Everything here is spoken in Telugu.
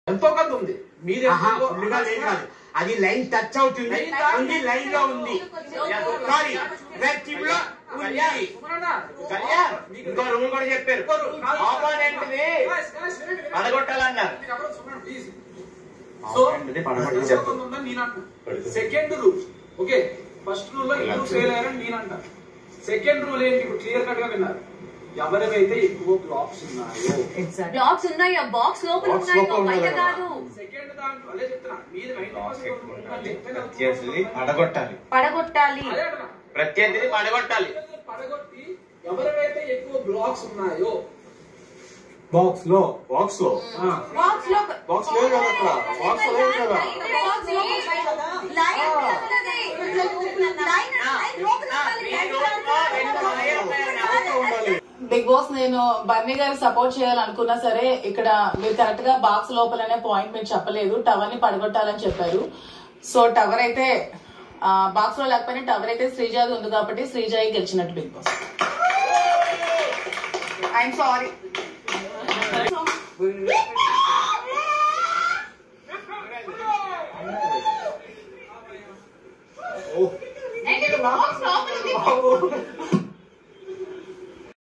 ఎంతో కొంత ఉంది మీది అది లైన్ టచ్ అవుతుంది ఉంది లైన్ లో ఉంది సారీ వెబ్ లో ఇంకో రూమ్ కూడా చెప్పారు ఆపోనెంట్ ది పడగొట్టాలన్నారు so second rule okay first rule లో ఇద్దరు ఫెయిల్ అయ్యారని నేను అంట సెకండ్ రూల్ ఏంటి ఇప్పుడు క్లియర్ కట్ గా విన్నారు ఎవరివైతే ఎక్కువ బ్లాక్స్ ఉన్నాయో బాక్స్ లోపల ఉన్నాయో బయట కాదు సెకండ్ దాంట్లో అదే చెప్తున్నా మీది 90% పడగొట్టాలి ప్రత్యర్థిని పడగొట్టాలి పడగొట్టి ఎవరివైతే ఎక్కువ బ్లాక్స్ ఉన్నాయో బాక్స్ లో బిగ్ బాస్ నేను బన్నీ గారు సపోర్ట్ చేయాలనుకున్నా సరే ఇక్కడ మీరు కరెక్ట్ గా బాక్స్ లోపలనే పాయింట్ మీరు చెప్పలేదు టవర్ ని పడగొట్టాలని చెప్పారు సో టవర్ అయితే బాక్స్ లో లేకపోయినా టవర్ అయితే శ్రీజాది ఉంది కాబట్టి శ్రీజాయి గెలిచినట్టు big boss I'm sorry box లోపల